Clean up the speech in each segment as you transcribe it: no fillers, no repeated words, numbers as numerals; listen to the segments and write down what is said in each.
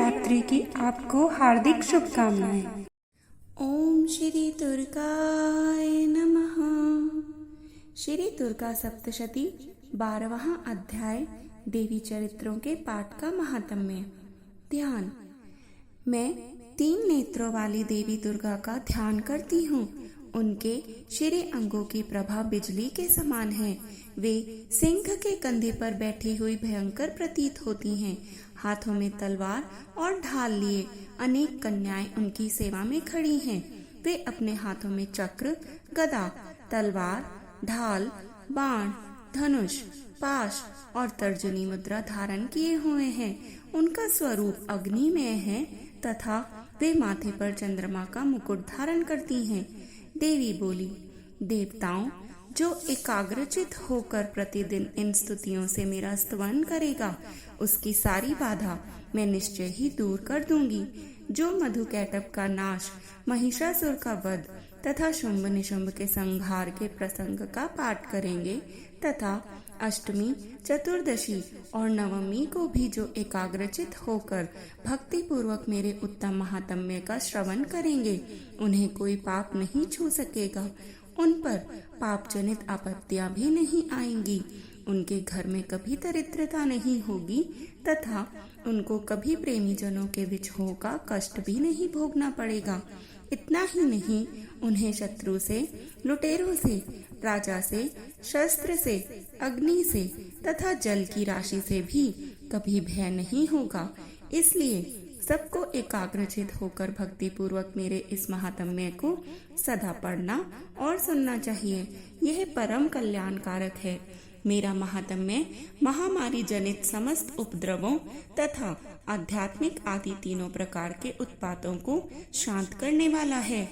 महानवरात्रि की आपको हार्दिक शुभकामनाएं। ओम श्री दुर्गाय नमः। श्री दुर्गा सप्तशती 12वां अध्याय देवी चरित्रों के पाठ का महात्म्य। ध्यान। मैं 3 नेत्रों वाली देवी दुर्गा का ध्यान करती हूँ। उनके श्री अंगों की प्रभा बिजली के समान है। वे सिंह के कंधे पर बैठी हुई भयंकर प्रतीत होती हैं। हाथों में तलवार और ढाल लिए अनेक कन्याएं उनकी सेवा में खड़ी हैं। वे अपने हाथों में चक्र, गदा, तलवार, ढाल, बाण, धनुष, पाश और तर्जनी मुद्रा धारण किए हुए हैं। उनका स्वरूप अग्निमय है तथा वे माथे पर चंद्रमा का मुकुट धारण करती हैं। देवी बोली, देवताओं, जो एकाग्रचित होकर प्रतिदिन इन स्तुतियों से मेरा स्तवन करेगा, उसकी सारी बाधा मैं निश्चय ही दूर कर दूंगी। जो मधुकैटभ का नाश, महिषासुर का वध तथा शुंभ निशुंभ के संहार के प्रसंग का पाठ करेंगे तथा अष्टमी, चतुर्दशी और नवमी को भी जो एकाग्रचित होकर भक्ति पूर्वक मेरे उत्तम महात्म्य का श्रवण करेंगे, उन्हें कोई पाप नहीं छू सकेगा। उन पर पाप जनित आपत्तियां भी नहीं आएंगी। उनके घर में कभी दरिद्रता नहीं होगी तथा उनको कभी प्रेमी जनों के विछोह का कष्ट भी नहीं भोगना पड़ेगा। इतना ही नहीं, उन्हें शत्रु से, लुटेरों से, राजा से, शस्त्र से, अग्नि से तथा जल की राशि से भी कभी भय नहीं होगा। इसलिए सबको एकाग्रचित होकर भक्ति पूर्वक मेरे इस महात्म्य को सदा पढ़ना और सुनना चाहिए। यह परम कल्याणकारक है। मेरा महात्म्य महामारी जनित समस्त उपद्रवों तथा आध्यात्मिक आदि तीनों प्रकार के उत्पातों को शांत करने वाला है।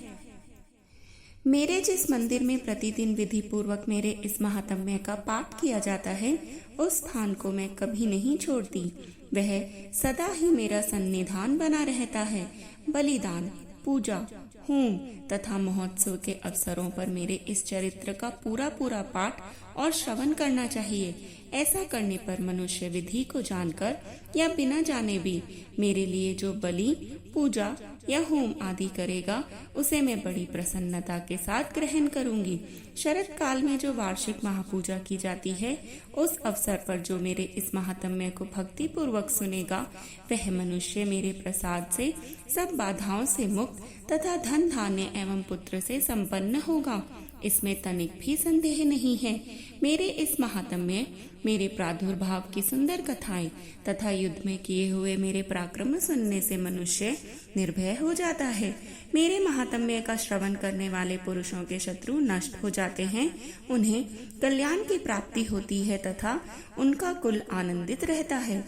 मेरे जिस मंदिर में प्रतिदिन विधि पूर्वक मेरे इस महात्म्य का पाठ किया जाता है, उस स्थान को मैं कभी नहीं छोड़ती। वह सदा ही मेरा सन्निधान बना रहता है। बलिदान, पूजा, होम तथा महोत्सव के अवसरों पर मेरे इस चरित्र का पूरा पाठ और श्रवण करना चाहिए। ऐसा करने पर मनुष्य विधि को जानकर या बिना जाने भी मेरे लिए जो बलि, पूजा या होम आदि करेगा, उसे मैं बड़ी प्रसन्नता के साथ ग्रहण करूंगी। शरद काल में जो वार्षिक महापूजा की जाती है, उस अवसर पर जो मेरे इस महात्म्य को भक्ति पूर्वक सुनेगा, वह मनुष्य मेरे प्रसाद से सब बाधाओं से मुक्त तथा धन धान्य एवं पुत्र से संपन्न होगा। इसमें तनिक भी संदेह नहीं है। मेरे इस महात्म्य, मेरे प्रादुर्भाव की सुंदर कथाएं तथा युद्ध में किए हुए मेरे पराक्रम सुनने से मनुष्य निर्भय हो जाता है। मेरे महात्म्य का श्रवण करने वाले पुरुषों के शत्रु नष्ट हो जाते हैं। उन्हें कल्याण की प्राप्ति होती है तथा उनका कुल आनंदित रहता है।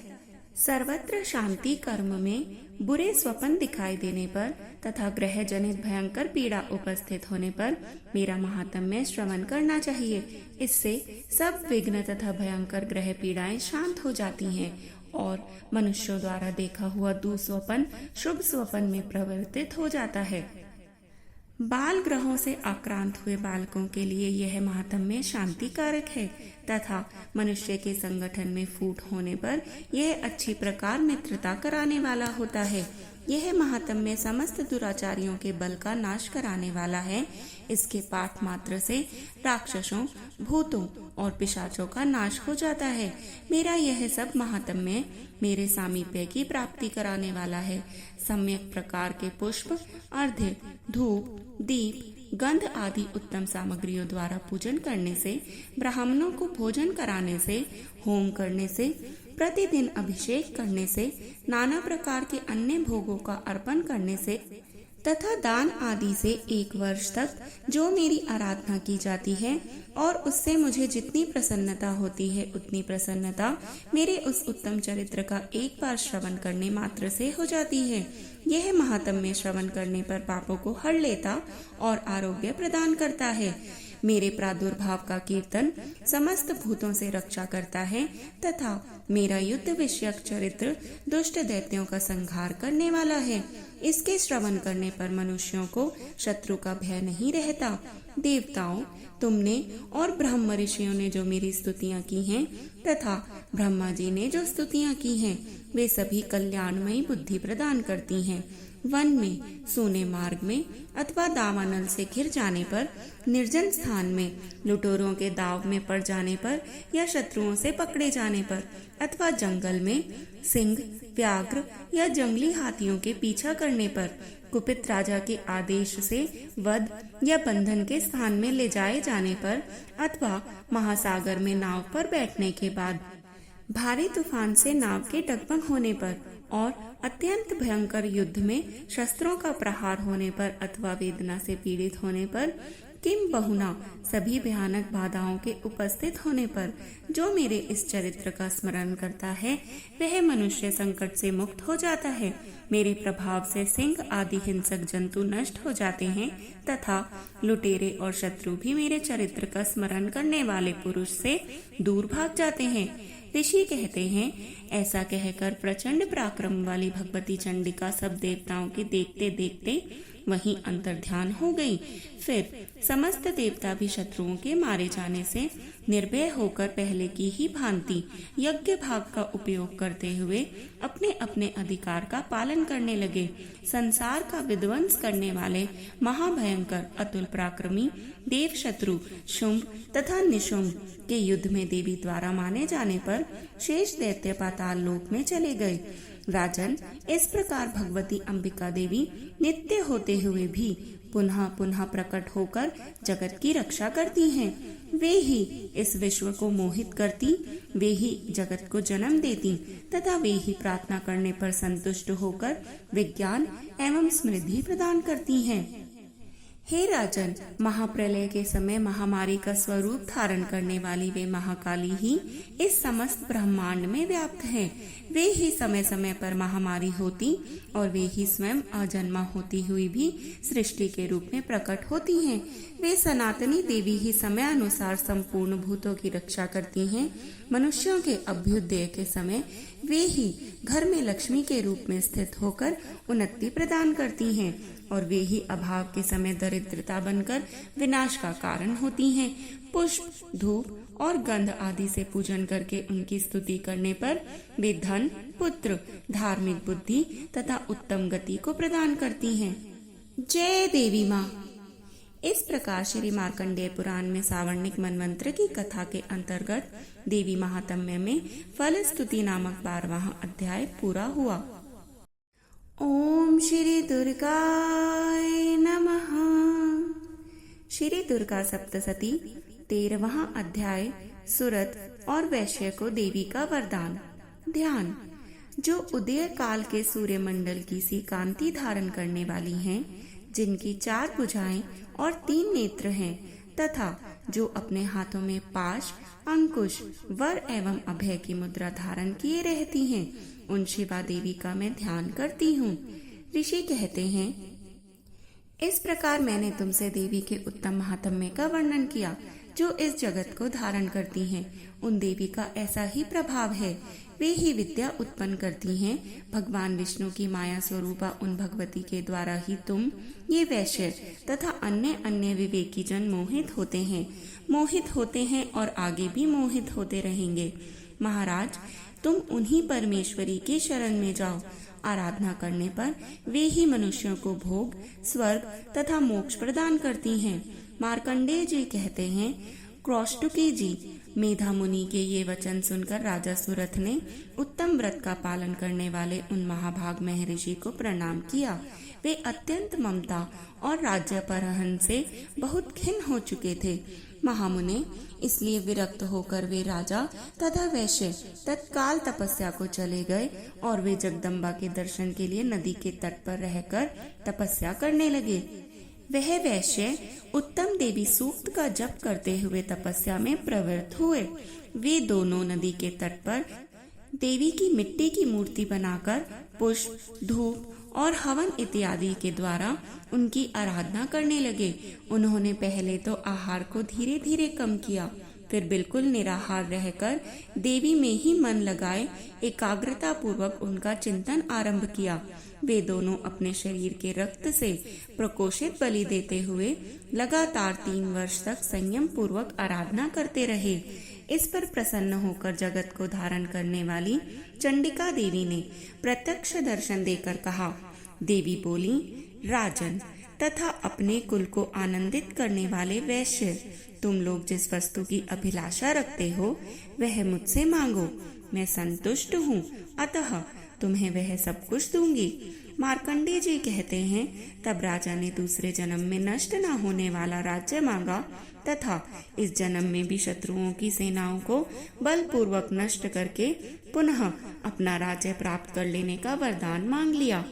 सर्वत्र शांति कर्म में बुरे स्वप्न दिखाई देने पर तथा ग्रह जनित भयंकर पीड़ा उपस्थित होने पर मेरा महात्म्य श्रवण करना चाहिए। इससे सब विघ्न तथा भयंकर ग्रह पीड़ाएं शांत हो जाती हैं और मनुष्यों द्वारा देखा हुआ दुस्वप्न शुभ स्वप्न में परिवर्तित हो जाता है। बाल ग्रहों से आक्रांत हुए बालकों के लिए यह महात्म्य शांतिकारक है तथा मनुष्य के संगठन में फूट होने पर यह अच्छी प्रकार मित्रता कराने वाला होता है। यह महात्म्य समस्त दुराचारियों के बल का नाश कराने वाला है। इसके पाठ मात्र से राक्षसों, भूतों और पिशाचों का नाश हो जाता है। मेरा यह सब महात्म्य मेरे सामीप्य की प्राप्ति कराने वाला है। सम्यक प्रकार के पुष्प, अर्घ्य, धूप, दीप, गंध आदि उत्तम सामग्रियों द्वारा पूजन करने से, ब्राह्मणों को भोजन कराने से, होम करने से, प्रतिदिन अभिषेक करने से, नाना प्रकार के अन्य भोगों का अर्पण करने से तथा दान आदि से 1 वर्ष तक जो मेरी आराधना की जाती है और उससे मुझे जितनी प्रसन्नता होती है, उतनी प्रसन्नता मेरे उस उत्तम चरित्र का एक बार श्रवण करने मात्र से हो जाती है। यह महात्म्य श्रवण करने पर पापों को हर लेता और आरोग्य प्रदान करता है। मेरे प्रादुर्भाव का कीर्तन समस्त भूतों से रक्षा करता है तथा मेरा युद्ध विषयक चरित्र दुष्ट दैत्यों का संहार करने वाला है। इसके श्रवण करने पर मनुष्यों को शत्रु का भय नहीं रहता। देवताओं, तुमने और ब्रह्म ऋषियों ने जो मेरी स्तुतियां की हैं तथा ब्रह्मा जी ने जो स्तुतियां की हैं, वे सभी कल्याणमयी बुद्धि प्रदान करती हैं। वन में, सूने मार्ग में अथवा दावानल से घिर जाने पर, निर्जन स्थान में, लुटेरों के दाव में पड़ जाने पर या शत्रुओं से पकड़े जाने पर, अथवा जंगल में सिंह, व्याघ्र या जंगली हाथियों के पीछा करने पर, कुपित राजा के आदेश से वध या बंधन के स्थान में ले जाए जाने पर, अथवा महासागर में नाव पर बैठने के बाद, भारी तूफान से नाव के डगमग होने पर और अत्यंत भयंकर युद्ध में शस्त्रों का प्रहार होने पर अथवा वेदना से पीड़ित होने पर, किम बहुना सभी भयानक बाधाओं के उपस्थित होने पर जो मेरे इस चरित्र का स्मरण करता है वह मनुष्य संकट से मुक्त हो जाता है। मेरे प्रभाव से सिंह आदि हिंसक जंतु नष्ट हो जाते हैं तथा लुटेरे और शत्रु भी मेरे चरित्र का स्मरण करने वाले पुरुष से दूर भाग जाते हैं। ऋषि कहते हैं, ऐसा कहकर प्रचंड पराक्रम वाली भगवती चंडिका सब देवताओं के देखते देखते वहीं अंतर्ध्यान हो गई। फिर समस्त देवता भी शत्रुओं के मारे जाने से निर्भय होकर पहले की ही भांति यज्ञ भाग का उपयोग करते हुए अपने अपने अधिकार का पालन करने लगे। संसार का विध्वंस करने वाले महाभयंकर अतुल पराक्रमी देव शत्रु शुंभ तथा निशुंभ के युद्ध में देवी द्वारा माने जाने पर शेष दैत्य पाताल लोक में चले गए। राजन, इस प्रकार भगवती अंबिका देवी नित्य होते हुए भी पुनः पुनः प्रकट होकर जगत की रक्षा करती हैं। वे ही इस विश्व को मोहित करती, वे ही जगत को जन्म देती तथा वे ही प्रार्थना करने पर संतुष्ट होकर विज्ञान एवं समृद्धि प्रदान करती हैं। हे राजन, महाप्रलय के समय महामारी का स्वरूप धारण करने वाली वे महाकाली ही इस समस्त ब्रह्मांड में व्याप्त हैं। वे ही समय समय पर महामारी होती और वे ही स्वयं अजन्मा होती हुई भी सृष्टि के रूप में प्रकट होती हैं। वे सनातनी देवी ही समय अनुसार संपूर्ण भूतों की रक्षा करती हैं। मनुष्यों के अभ्युदय के समय वे ही घर में लक्ष्मी के रूप में स्थित होकर उन्नति प्रदान करती हैं और वे ही अभाव के समय दरिद्रता बनकर विनाश का कारण होती हैं। पुष्प, धूप और गंध आदि से पूजन करके उनकी स्तुति करने पर वे धन, पुत्र, धार्मिक बुद्धि तथा उत्तम गति को प्रदान करती हैं। जय देवी माँ। इस प्रकार श्री मार्कंडेय पुराण में सावर्णिक मनवंत्र की कथा के अंतर्गत देवी महात्म्य में फल स्तुति नामक 12वां अध्याय पूरा हुआ। ओम श्री दुर्गाय नमः। श्री दुर्गा सप्तशती 13वां अध्याय सुरत और वैश्य को देवी का वरदान। ध्यान। जो उदय काल के सूर्य मंडल की सी कांति धारण करने वाली हैं, जिनकी 4 भुजाएं और 3 नेत्र हैं तथा जो अपने हाथों में पाश, अंकुश, वर एवं अभय की मुद्रा धारण किए रहती हैं, उन शिवा देवी का मैं ध्यान करती हूँ। ऋषि कहते हैं, इस प्रकार मैंने तुमसे देवी के उत्तम महात्म्य का वर्णन किया जो इस जगत को धारण करती हैं। उन देवी का ऐसा ही प्रभाव है। वे ही विद्या उत्पन्न करती हैं। भगवान विष्णु की माया स्वरूपा उन भगवती के द्वारा ही तुम, ये वैश्य तथा अन्य अन्य विवेकी जन मोहित होते हैं और आगे भी मोहित होते रहेंगे। महाराज, तुम उन्हीं परमेश्वरी की शरण में जाओ। आराधना करने पर वे ही मनुष्यों को भोग, स्वर्ग तथा मोक्ष प्रदान करती हैं। मार्कंडेय जी कहते हैं, क्रौष्टुकी जी, मेधा मुनि के ये वचन सुनकर राजा सुरथ ने उत्तम व्रत का पालन करने वाले उन महाभाग महर्षि को प्रणाम किया। वे अत्यंत ममता और राज्यापहरण से बहुत खिन्न हो चुके थे। महामुने, इसलिए विरक्त होकर वे राजा तथा वैश्य तत्काल तपस्या को चले गए और वे जगदम्बा के दर्शन के लिए नदी के तट पर रहकर तपस्या करने लगे। वह वैश्य उत्तम देवी सूक्त का जप करते हुए तपस्या में प्रवृत्त हुए। वे दोनों नदी के तट पर देवी की मिट्टी की मूर्ति बनाकर पुष्प, धूप और हवन इत्यादि के द्वारा उनकी आराधना करने लगे। उन्होंने पहले तो आहार को धीरे धीरे कम किया, फिर बिल्कुल निराहार रहकर देवी में ही मन लगाए एकाग्रता पूर्वक उनका चिंतन आरंभ किया। वे दोनों अपने शरीर के रक्त से प्रकोशित बलि देते हुए लगातार 3 वर्ष तक संयम पूर्वक आराधना करते रहे। इस पर प्रसन्न होकर जगत को धारण करने वाली चंडिका देवी ने प्रत्यक्ष दर्शन देकर कहा। देवी बोली, राजन तथा अपने कुल को आनंदित करने वाले वैश्य, तुम लोग जिस वस्तु की अभिलाषा रखते हो वह मुझसे मांगो, मैं संतुष्ट हूँ, अतः तुम्हें वह सब कुछ दूंगी। मार्कंडेय जी कहते हैं, तब राजा ने दूसरे जन्म में नष्ट न होने वाला राज्य मांगा तथा इस जन्म में भी शत्रुओं की सेनाओं को बलपूर्वक नष्ट करके पुनः अपना राज्य प्राप्त कर लेने का वरदान मांग लिया।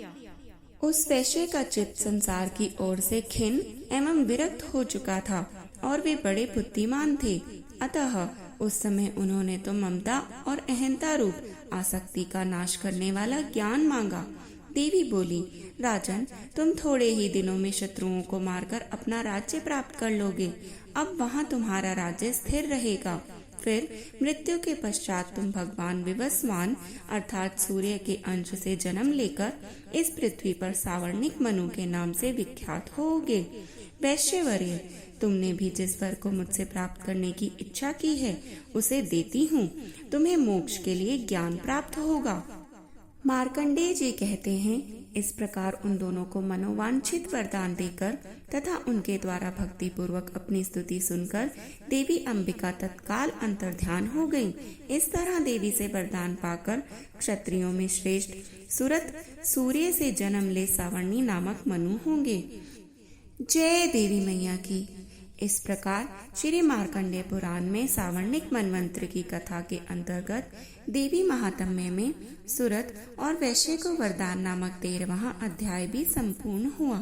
उस वैश्य का चित्त संसार की ओर से खिन्न एवं विरक्त हो चुका था और वे बड़े बुद्धिमान थे, अतः उस समय उन्होंने तो ममता और अहंता रूप आसक्ति का नाश करने वाला ज्ञान मांगा। देवी बोली, राजन तुम थोड़े ही दिनों में शत्रुओं को मारकर अपना राज्य प्राप्त कर लोगे। अब वहाँ तुम्हारा राज्य स्थिर रहेगा। फिर मृत्यु के पश्चात तुम भगवान विवस्वान अर्थात सूर्य के अंश से जन्म लेकर इस पृथ्वी पर सावर्णिक मनु के नाम से विख्यात होगे। वैश्यवर्य, तुमने भी जिस वर को मुझसे प्राप्त करने की इच्छा की है उसे देती हूँ। तुम्हें मोक्ष के लिए ज्ञान प्राप्त होगा। मार्कंडेय जी कहते हैं, इस प्रकार उन दोनों को मनोवांछित वरदान देकर तथा उनके द्वारा भक्ति पूर्वक अपनी स्तुति सुनकर देवी अंबिका तत्काल अंतर्ध्यान हो गई। इस तरह देवी से वरदान पाकर क्षत्रियों में श्रेष्ठ सुरत सूर्य से जन्म ले सावर्णी नामक मनु होंगे। जय देवी मैया की। इस प्रकार श्री मार्कंडेय पुराण में सावर्णिक मनवंत्र की कथा के अंतर्गत देवी महात्म्य में सुरत और वैश्य को वरदान नामक 13वां अध्याय भी संपूर्ण हुआ।